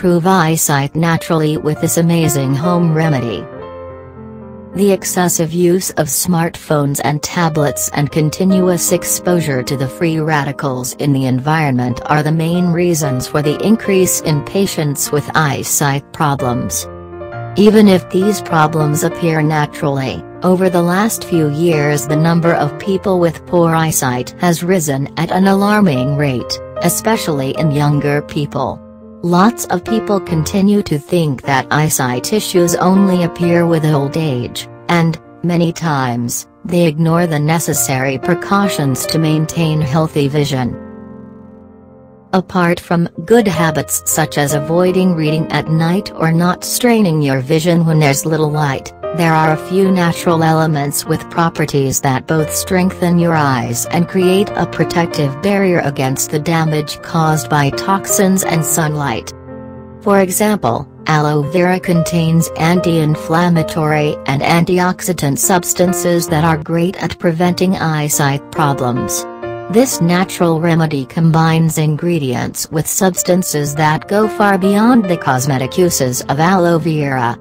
improve eyesight naturally with this amazing home remedy. The excessive use of smartphones and tablets and continuous exposure to the free radicals in the environment are the main reasons for the increase in patients with eyesight problems. Even if these problems appear naturally, over the last few years the number of people with poor eyesight has risen at an alarming rate, especially in younger people. Lots of people continue to think that eyesight issues only appear with old age, and, many times, they ignore the necessary precautions to maintain healthy vision. Apart from good habits such as avoiding reading at night or not straining your vision when there's little light, there are a few natural elements with properties that both strengthen your eyes and create a protective barrier against the damage caused by toxins and sunlight. For example, aloe vera contains anti-inflammatory and antioxidant substances that are great at preventing eyesight problems. This natural remedy combines ingredients with substances that go far beyond the cosmetic uses of aloe vera.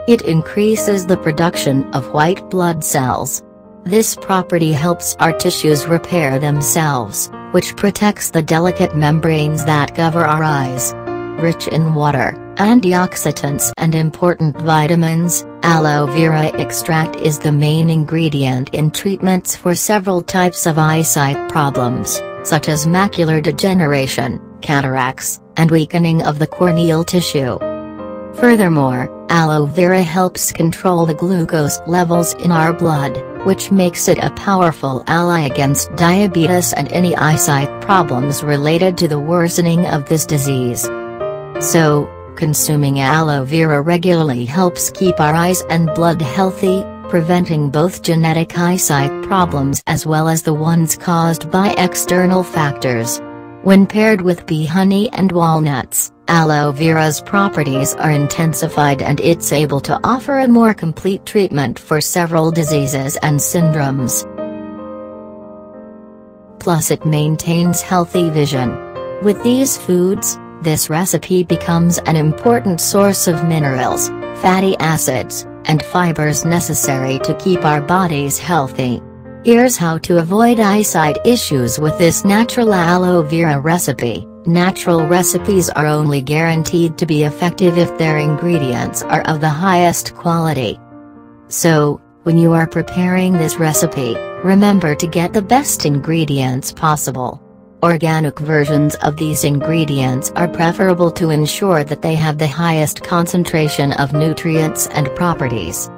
It increases the production of white blood cells. This property helps our tissues repair themselves, which protects the delicate membranes that cover our eyes. Rich in water, antioxidants and important vitamins, aloe vera extract is the main ingredient in treatments for several types of eyesight problems, such as macular degeneration, cataracts, and weakening of the corneal tissue. Furthermore, aloe vera helps control the glucose levels in our blood, which makes it a powerful ally against diabetes and any eyesight problems related to the worsening of this disease. So, consuming aloe vera regularly helps keep our eyes and blood healthy, preventing both genetic eyesight problems as well as the ones caused by external factors. When paired with bee honey and walnuts, aloe vera's properties are intensified and it's able to offer a more complete treatment for several diseases and syndromes. Plus it maintains healthy vision. With these foods, this recipe becomes an important source of minerals, fatty acids, and fibers necessary to keep our bodies healthy. Here's how to avoid eyesight issues with this natural aloe vera recipe. Natural recipes are only guaranteed to be effective if their ingredients are of the highest quality. So, when you are preparing this recipe, remember to get the best ingredients possible. Organic versions of these ingredients are preferable to ensure that they have the highest concentration of nutrients and properties.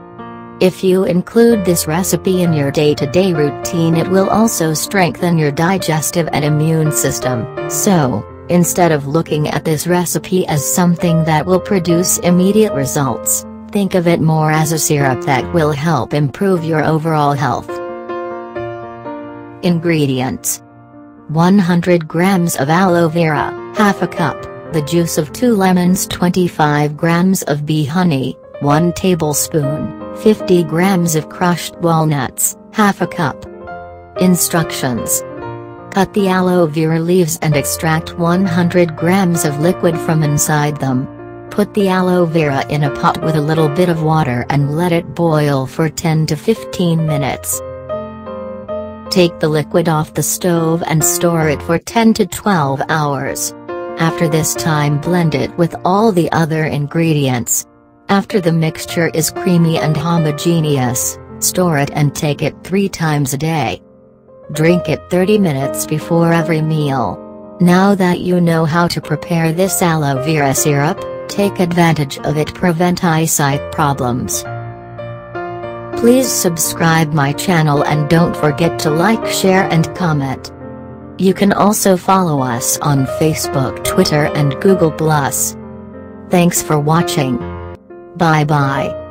If you include this recipe in your day-to-day routine, it will also strengthen your digestive and immune system. So, instead of looking at this recipe as something that will produce immediate results, think of it more as a syrup that will help improve your overall health. Ingredients: 100 grams of aloe vera, half a cup, the juice of 2 lemons, 25 grams of bee honey, 1 tablespoon, 50 grams of crushed walnuts, half a cup. Instructions: cut the aloe vera leaves and extract 100 grams of liquid from inside them. Put the aloe vera in a pot with a little bit of water and let it boil for 10 to 15 minutes. Take the liquid off the stove and store it for 10 to 12 hours. After this time, blend it with all the other ingredients. After the mixture is creamy and homogeneous, store it and take it 3 times a day. Drink it 30 minutes before every meal. Now that you know how to prepare this aloe vera syrup, take advantage of it. Prevent eyesight problems. Please subscribe my channel and don't forget to like, share and comment. You can also follow us on Facebook, Twitter and Google+. Thanks for watching. Bye bye.